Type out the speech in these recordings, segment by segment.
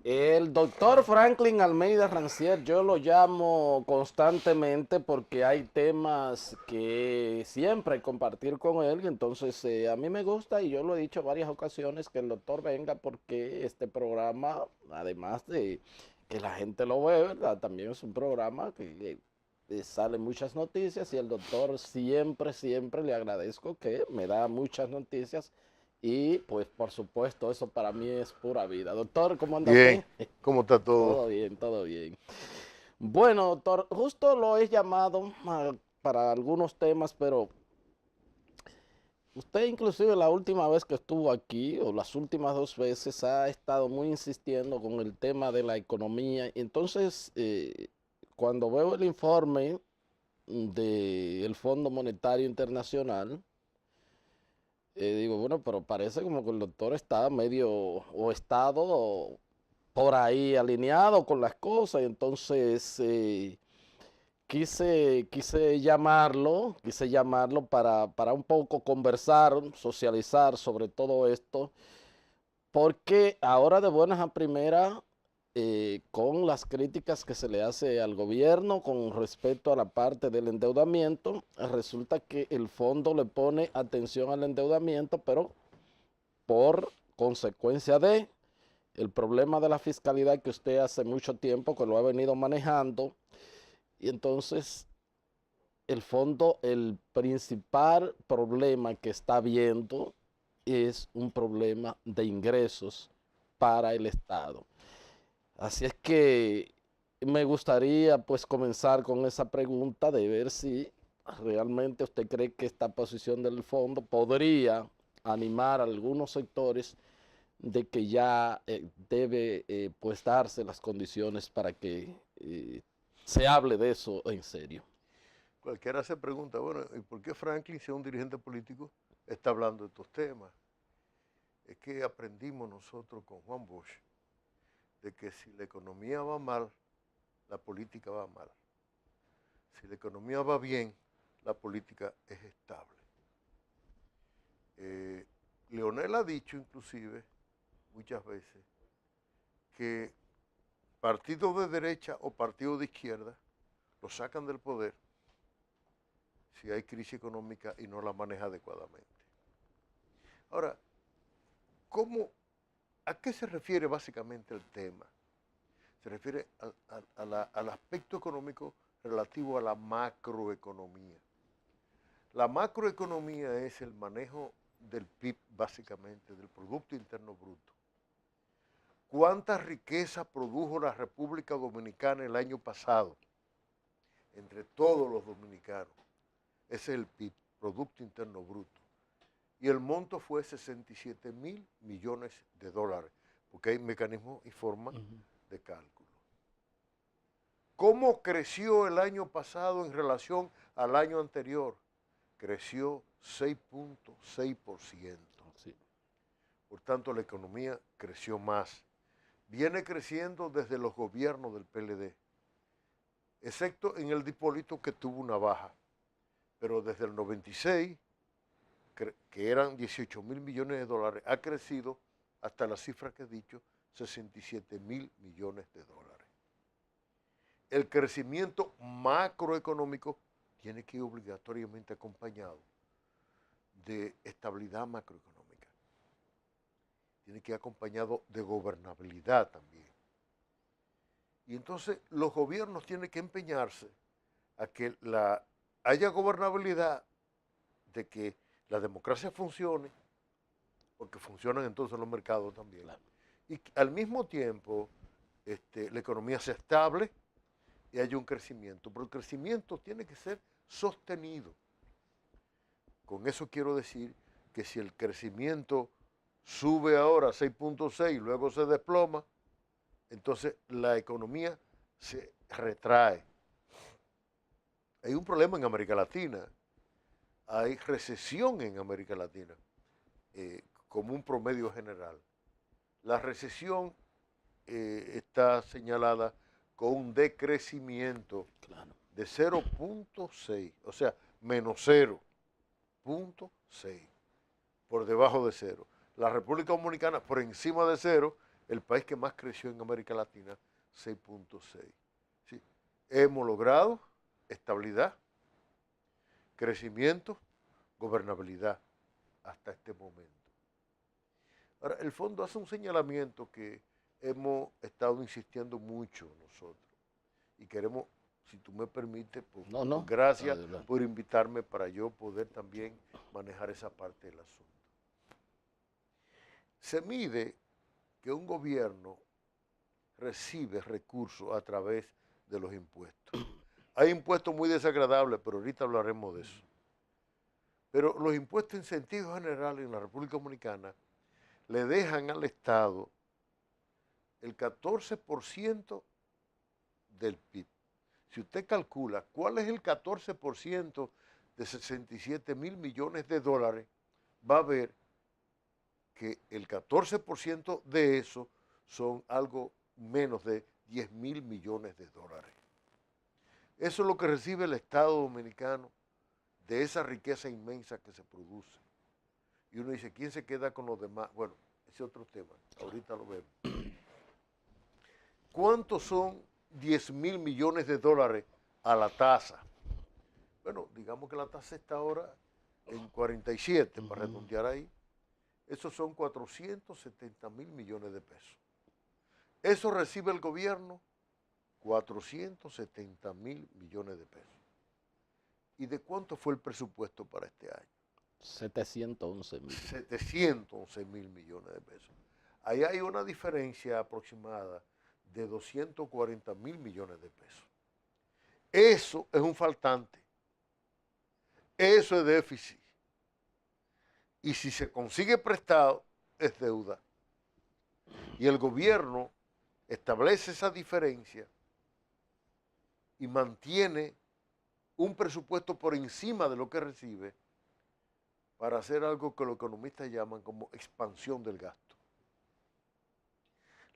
El doctor Franklin Almeida Rancier, yo lo llamo constantemente porque hay temas que siempre compartir con él, y entonces a mí me gusta y yo lo he dicho varias ocasiones que el doctor venga porque este programa, además de que la gente lo ve, ¿verdad? También es un programa que salen muchas noticias y el doctor siempre le agradezco que me da muchas noticias y pues por supuesto eso para mí es pura vida. Doctor, ¿cómo anda Bien, usted? ¿cómo está todo? Todo bien, todo bien. Bueno, doctor, justo lo he llamado para algunos temas, pero usted inclusive la última vez que estuvo aquí, o las últimas dos veces, ha estado muy insistiendo con el tema de la economía. Entonces, cuando veo el informe del Fondo Monetario Internacional, digo, bueno, pero parece como que el doctor está medio o estado por ahí alineado con las cosas, y entonces quise llamarlo para un poco conversar, socializar sobre todo esto, porque ahora de buenas a primeras, con las críticas que se le hace al gobierno con respecto a la parte del endeudamiento, resulta que el fondo le pone atención al endeudamiento, pero por consecuencia de el problema de la fiscalidad que usted hace mucho tiempo que lo ha venido manejando, y entonces el fondo, el principal problema que está viendo es un problema de ingresos para el Estado. Así es que me gustaría pues comenzar con esa pregunta de ver si realmente usted cree que esta posición del fondo podría animar a algunos sectores de que ya debe pues darse las condiciones para que se hable de eso en serio. Cualquiera se pregunta, bueno, ¿y por qué Franklin, si es un dirigente político, está hablando de estos temas? Es que aprendimos nosotros con Juan Bosch de que si la economía va mal, la política va mal. Si la economía va bien, la política es estable. Leonel ha dicho inclusive muchas veces que partidos de derecha o partidos de izquierda lo sacan del poder si hay crisis económica y no la maneja adecuadamente. Ahora, ¿cómo, ¿a qué se refiere básicamente el tema? Se refiere al aspecto económico relativo a la macroeconomía. La macroeconomía es el manejo del PIB, básicamente, del Producto Interno Bruto. ¿Cuánta riqueza produjo la República Dominicana el año pasado? Entre todos los dominicanos. Ese es el PIB, Producto Interno Bruto. Y el monto fue 67.000 millones de dólares, porque hay mecanismos y formas de cálculo. ¿Cómo creció el año pasado en relación al año anterior? Creció 6.6%. Sí. Por tanto, la economía creció más. Viene creciendo desde los gobiernos del PLD, excepto en el de Hipólito, que tuvo una baja. Pero desde el 96, que eran 18.000 millones de dólares, ha crecido hasta la cifra que he dicho, 67.000 millones de dólares. El crecimiento macroeconómico tiene que ir obligatoriamente acompañado de estabilidad macroeconómica. Tiene que ir acompañado de gobernabilidad también. Y entonces los gobiernos tienen que empeñarse a que haya gobernabilidad, de que la democracia funcione, porque funcionan entonces los mercados también. Claro. Y al mismo tiempo la economía sea estable y haya un crecimiento. Pero el crecimiento tiene que ser sostenido. Con eso quiero decir que si el crecimiento sube ahora a 6.6 y luego se desploma, entonces la economía se retrae. Hay un problema en América Latina. Hay recesión en América Latina, como un promedio general. La recesión está señalada con un decrecimiento de 0.6, o sea, menos 0.6, por debajo de 0. La República Dominicana por encima de 0 el país que más creció en América Latina, 6.6. ¿Sí? Hemos logrado estabilidad, crecimiento, gobernabilidad hasta este momento. Ahora, el fondo hace un señalamiento que hemos estado insistiendo mucho nosotros y queremos, si tú me permites, pues, gracias por invitarme para yo poder también manejar esa parte del asunto. Se mide que un gobierno recibe recursos a través de los impuestos. Hay impuestos muy desagradables, pero ahorita hablaremos de eso. Pero los impuestos en sentido general en la República Dominicana le dejan al Estado el 14% del PIB. Si usted calcula cuál es el 14% de 67 mil millones de dólares, va a ver que el 14% de eso son algo menos de 10 mil millones de dólares. Eso es lo que recibe el Estado dominicano de esa riqueza inmensa que se produce. Y uno dice, ¿quién se queda con los demás? Bueno, ese es otro tema, ahorita lo vemos. ¿Cuántos son 10 mil millones de dólares a la tasa? Bueno, digamos que la tasa está ahora en 47, para redondear ahí. Esos son 470 mil millones de pesos. Eso recibe el gobierno, 470 mil millones de pesos. ¿Y de cuánto fue el presupuesto para este año? 711 mil. 711 mil millones de pesos. Ahí hay una diferencia aproximada de 240 mil millones de pesos. Eso es un faltante. Eso es déficit. Y si se consigue prestado, es deuda. Y el gobierno establece esa diferencia y mantiene un presupuesto por encima de lo que recibe para hacer algo que los economistas llaman como expansión del gasto.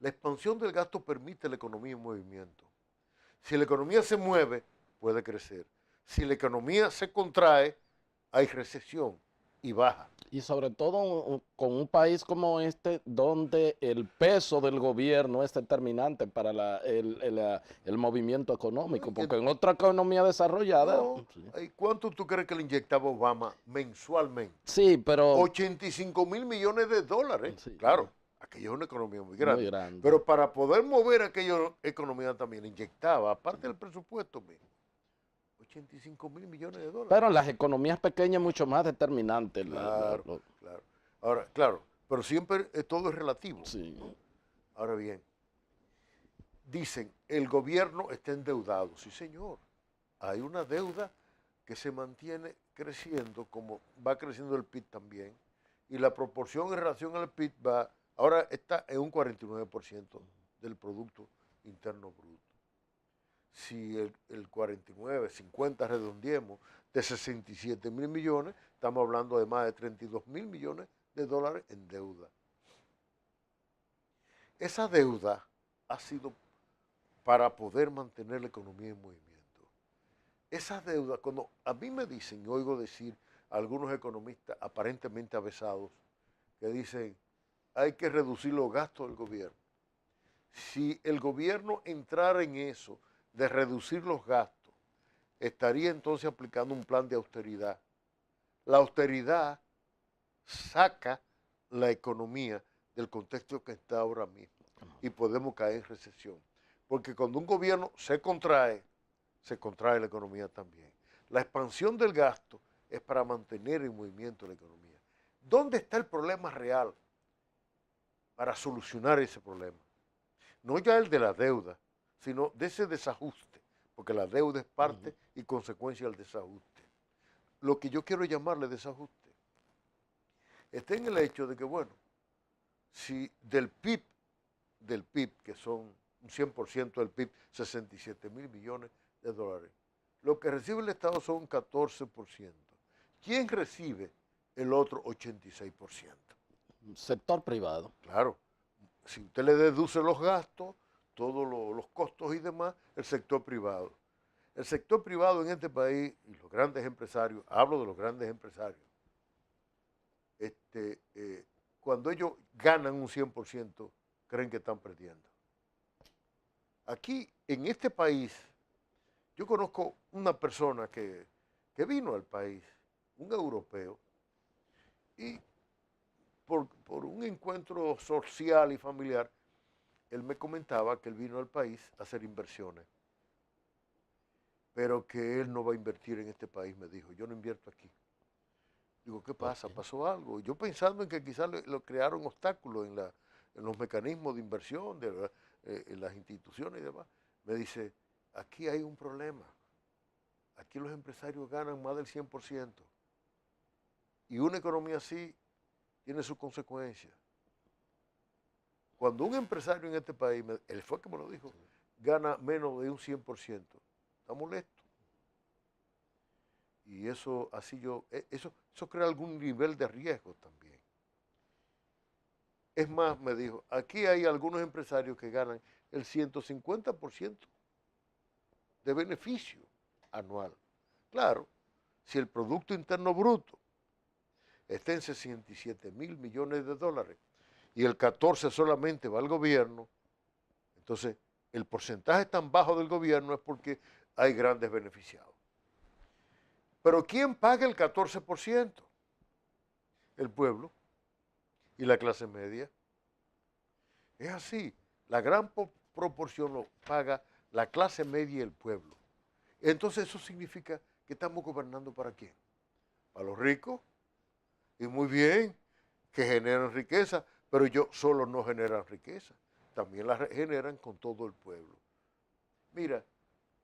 La expansión del gasto permite la economía en movimiento. Si la economía se mueve, puede crecer. Si la economía se contrae, hay recesión y baja. Y sobre todo con un país como este, donde el peso del gobierno es determinante para el movimiento económico, porque en otra economía desarrollada... No, sí. ¿Cuánto tú crees que le inyectaba Obama mensualmente? Sí, pero... 85 mil millones de dólares. Sí. Claro, aquello es una economía muy grande. Muy grande. Pero para poder mover aquella economía también inyectaba, aparte del presupuesto mismo, 85 mil millones de dólares. Pero en las economías pequeñas es mucho más determinante. Claro, claro. Ahora, claro, pero siempre todo es relativo. Sí. Ahora bien, dicen, el gobierno está endeudado. Sí, señor. Hay una deuda que se mantiene creciendo, como va creciendo el PIB también, y la proporción en relación al PIB ahora está en un 49% del Producto Interno Bruto. Si el 49, 50 redondeemos, de 67 mil millones, estamos hablando de más de 32 mil millones de dólares en deuda. Esa deuda ha sido para poder mantener la economía en movimiento. Esa deuda, cuando a mí me dicen, oigo decir a algunos economistas aparentemente avesados, que dicen, hay que reducir los gastos del gobierno. Si el gobierno entrara en eso, de reducir los gastos, estaría entonces aplicando un plan de austeridad. La austeridad saca la economía del contexto que está ahora mismo y podemos caer en recesión. Porque cuando un gobierno se contrae la economía también. La expansión del gasto es para mantener en movimiento la economía. ¿Dónde está el problema real para solucionar ese problema? No ya el de la deuda, sino de ese desajuste, porque la deuda es parte y consecuencia del desajuste. Lo que yo quiero llamarle desajuste está en el hecho de que, bueno, si del PIB, que son un 100% del PIB, 67 mil millones de dólares, lo que recibe el Estado son un 14%. ¿Quién recibe el otro 86%? Sector privado. Claro, si usted le deduce los gastos, todos los costos y demás, el sector privado. El sector privado en este país y los grandes empresarios, hablo de los grandes empresarios, cuando ellos ganan un 100%, creen que están perdiendo. Aquí, en este país, yo conozco una persona que vino al país, un europeo, y por un encuentro social y familiar, él me comentaba que él vino al país a hacer inversiones, pero que él no va a invertir en este país, me dijo, yo no invierto aquí. Digo, ¿qué pasa? ¿Pasó algo? Yo pensando en que quizás lo crearon obstáculos en los mecanismos de inversión, en las instituciones y demás. Me dice, aquí hay un problema. Aquí los empresarios ganan más del 100%. Y una economía así tiene sus consecuencias. Cuando un empresario en este país, él fue que me lo dijo, gana menos de un 100%, está molesto. Y eso, eso crea algún nivel de riesgo también. Es más, me dijo, aquí hay algunos empresarios que ganan el 150% de beneficio anual. Claro, si el Producto Interno Bruto está en 67.000 millones de dólares y el 14 solamente va al gobierno, entonces el porcentaje tan bajo del gobierno es porque hay grandes beneficiados. Pero ¿quién paga el 14%? El pueblo y la clase media. Es así, la gran proporción lo paga la clase media y el pueblo. Entonces eso significa que estamos gobernando ¿para quién? Para los ricos. Y muy bien, que generan riqueza, pero ellos solo no generan riqueza, también la generan con todo el pueblo. Mira,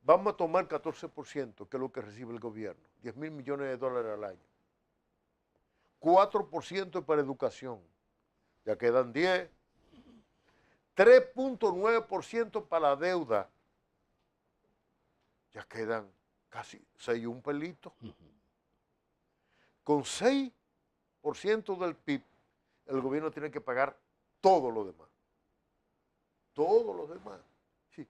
vamos a tomar 14%, que es lo que recibe el gobierno, 10.000 millones de dólares al año. 4% es para educación, ya quedan 10. 3.9% para la deuda, ya quedan casi 6 y un pelito. Con 6% del PIB, el gobierno tiene que pagar todo lo demás. Todo lo demás. Sí.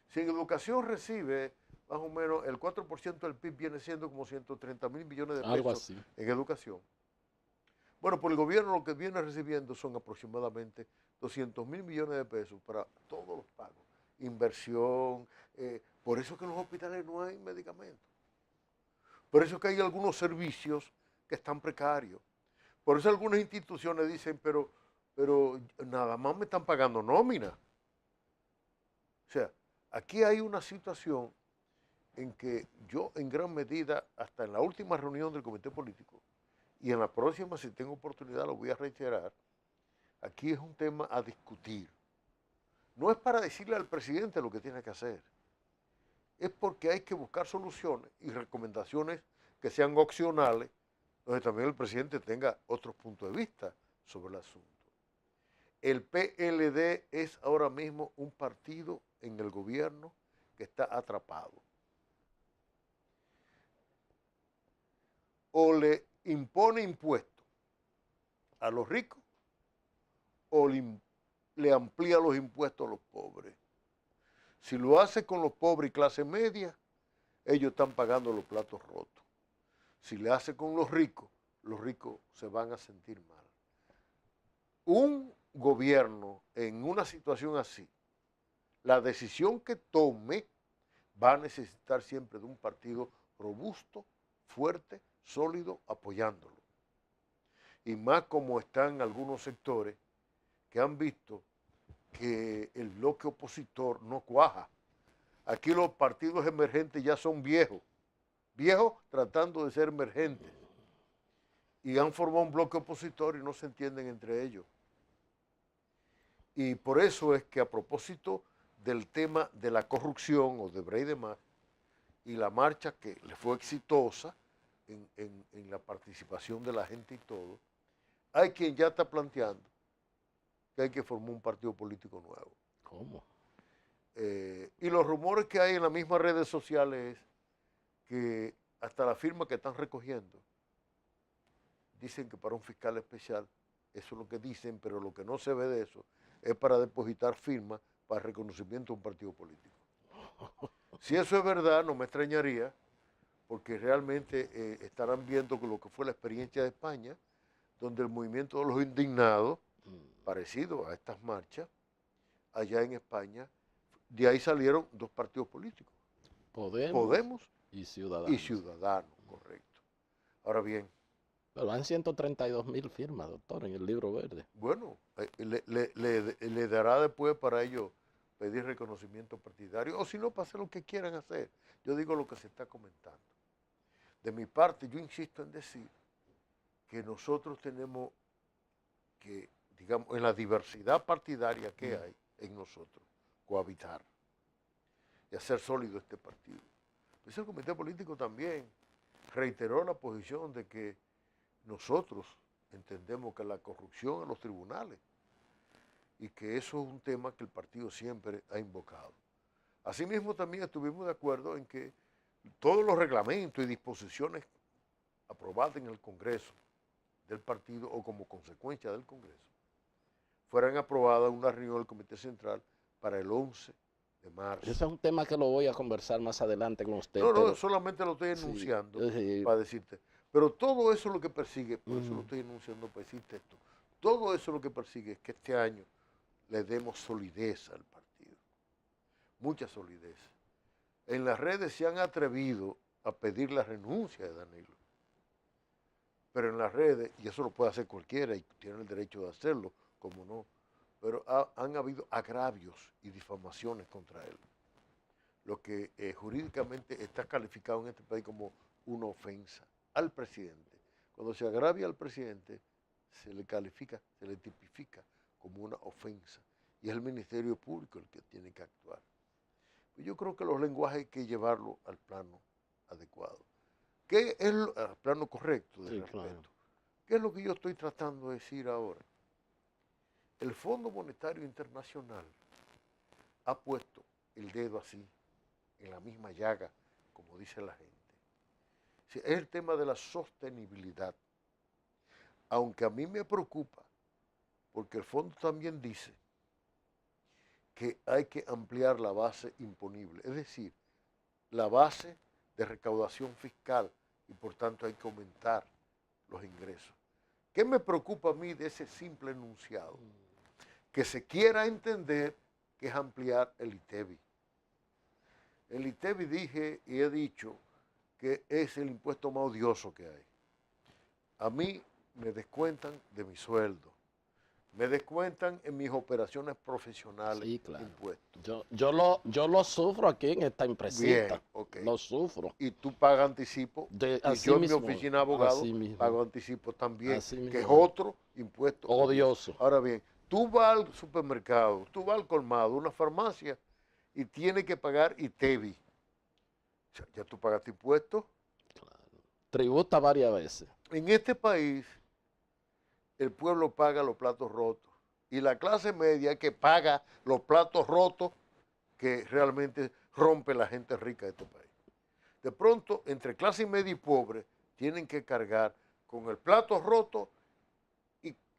Si en educación recibe más o menos el 4% del PIB, viene siendo como 130.000 millones de Algo pesos así. en educación. Bueno, por el gobierno lo que viene recibiendo son aproximadamente 200.000 millones de pesos para todos los pagos. Inversión, por eso que en los hospitales no hay medicamentos. Por eso que hay algunos servicios que están precarios. Por eso algunas instituciones dicen, pero nada más me están pagando nómina. O sea, aquí hay una situación en que yo en gran medida, hasta en la última reunión del comité político, y en la próxima, si tengo oportunidad, lo voy a reiterar, aquí es un tema a discutir. No es para decirle al presidente lo que tiene que hacer, es porque hay que buscar soluciones y recomendaciones que sean opcionales, donde también el presidente tenga otros puntos de vista sobre el asunto. El PLD es ahora mismo un partido en el gobierno que está atrapado. O le impone impuestos a los ricos o le amplía los impuestos a los pobres. Si lo hace con los pobres y clase media, ellos están pagando los platos rotos. Si le hace con los ricos se van a sentir mal. Un gobierno en una situación así, la decisión que tome va a necesitar siempre de un partido robusto, fuerte, sólido, apoyándolo. Y más como están algunos sectores que han visto que el bloque opositor no cuaja. Aquí los partidos emergentes ya son viejos tratando de ser emergentes. Y han formado un bloque opositor y no se entienden entre ellos. Y por eso es que a propósito del tema de la corrupción o de Odebrecht y demás, y la marcha que le fue exitosa en la participación de la gente y todo, hay quien ya está planteando que hay que formar un partido político nuevo. ¿Cómo? Y los rumores que hay en las mismas redes sociales es que hasta la firma que están recogiendo dicen que para un fiscal especial, eso es lo que dicen, pero lo que no se ve de eso es para depositar firmas para el reconocimiento de un partido político. Si eso es verdad, no me extrañaría, porque realmente estarán viendo lo que fue la experiencia de España, donde el movimiento de los indignados, parecido a estas marchas, allá en España, de ahí salieron dos partidos políticos, Podemos y y Ciudadanos. Ciudadanos, correcto. Ahora bien, Pero van 132.000 firmas, doctor, en el libro verde. bueno, le dará después para ellos pedir reconocimiento partidario, o si no, para hacer lo que quieran hacer. Yo digo lo que se está comentando. De mi parte, yo insisto en decir que nosotros tenemos que, digamos, en la diversidad partidaria que hay en nosotros, cohabitar y hacer sólido este partido. Pues el comité político también reiteró la posición de que nosotros entendemos que la corrupción en los tribunales y que eso es un tema que el partido siempre ha invocado. Asimismo, también estuvimos de acuerdo en que todos los reglamentos y disposiciones aprobadas en el Congreso del partido o como consecuencia del Congreso fueran aprobadas en una reunión del Comité Central para el 11 de marzo. Ese es un tema que lo voy a conversar más adelante con usted. No, pero solamente lo estoy enunciando sí, para decirte. Pero todo eso es lo que persigue, por eso lo estoy enunciando para decirte esto. Todo eso lo que persigue es que este año le demos solidez al partido. Mucha solidez. En las redes se han atrevido a pedir la renuncia de Danilo. Pero en las redes, y eso lo puede hacer cualquiera y tiene el derecho de hacerlo, como no, pero han habido agravios y difamaciones contra él. Lo que jurídicamente está calificado en este país como una ofensa al presidente. Cuando se agravia al presidente, se le califica, se le tipifica como una ofensa. Y es el Ministerio Público el que tiene que actuar. Yo creo que los lenguajes hay que llevarlo al plano adecuado. ¿Qué es al plano correcto de respeto? Claro. ¿Qué es lo que yo estoy tratando de decir ahora? El Fondo Monetario Internacional ha puesto el dedo así, en la misma llaga, como dice la gente. Es el tema de la sostenibilidad. Aunque a mí me preocupa, porque el fondo también dice que hay que ampliar la base imponible, es decir, la base de recaudación fiscal y por tanto hay que aumentar los ingresos. ¿Qué me preocupa a mí de ese simple enunciado? Que se quiera entender que es ampliar el ITEVI. El ITEVI dije y he dicho que es el impuesto más odioso que hay. A mí me descuentan de mi sueldo, me descuentan en mis operaciones profesionales, sí, claro, impuestos. Yo lo sufro aquí en esta empresita. Bien, okay. Lo sufro. Y tú pagas anticipo, y yo mismo, en mi oficina de abogado pago anticipo también, que es otro impuesto odioso. Ahora bien, tú vas al supermercado, tú vas al colmado, una farmacia, y tienes que pagar ITEVI. O sea, ya tú pagaste impuestos. Claro. Tributa varias veces. En este país, el pueblo paga los platos rotos. Y la clase media que paga los platos rotos que realmente rompe la gente rica de este país. De pronto, entre clase media y pobre, tienen que cargar con el plato roto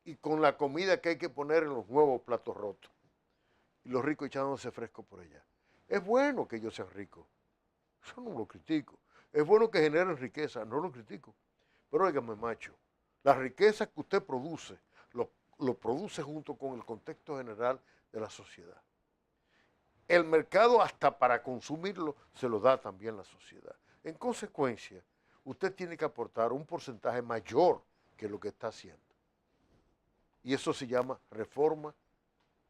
y con la comida que hay que poner en los nuevos platos rotos. Y los ricos echándose fresco por allá. Es bueno que ellos sean ricos. Eso no lo critico. Es bueno que generen riqueza, no lo critico. Pero óigame, macho, la riqueza que usted produce, lo produce junto con el contexto general de la sociedad. El mercado hasta para consumirlo se lo da también la sociedad. En consecuencia, usted tiene que aportar un porcentaje mayor que lo que está haciendo. Y eso se llama reforma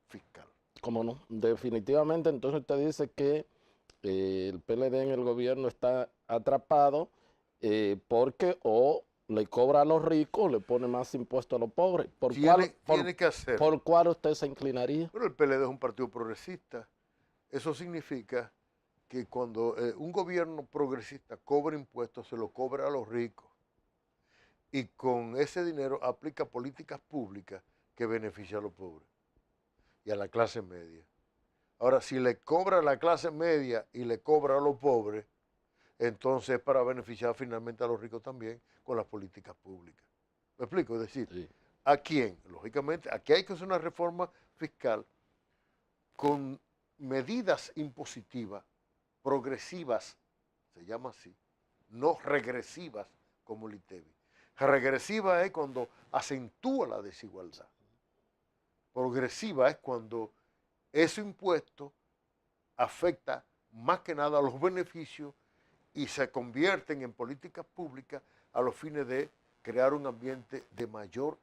fiscal. ¿Cómo no? Definitivamente, entonces usted dice que el PLD en el gobierno está atrapado porque o le cobra a los ricos o le pone más impuestos a los pobres. Tiene que hacer. ¿Por cuál usted se inclinaría? Bueno, el PLD es un partido progresista. Eso significa que cuando un gobierno progresista cobra impuestos, se lo cobra a los ricos. Y con ese dinero aplica políticas públicas que benefician a los pobres y a la clase media. Ahora, si le cobra a la clase media y le cobra a los pobres, entonces es para beneficiar finalmente a los ricos también con las políticas públicas. ¿Me explico? Es decir, sí. ¿A quién? Lógicamente, aquí hay que hacer una reforma fiscal con medidas impositivas, progresivas, se llama así, no regresivas como el ITEVI. Regresiva es cuando acentúa la desigualdad. Progresiva es cuando ese impuesto afecta más que nada a los beneficios y se convierten en políticas públicas a los fines de crear un ambiente de mayor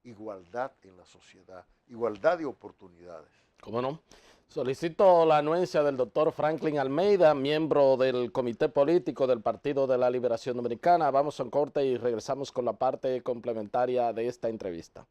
igualdad en la sociedad, igualdad de oportunidades. ¿Cómo no? Solicito la anuencia del doctor Franklin Almeida, miembro del Comité Político del Partido de la Liberación Dominicana. Vamos a un corte y regresamos con la parte complementaria de esta entrevista.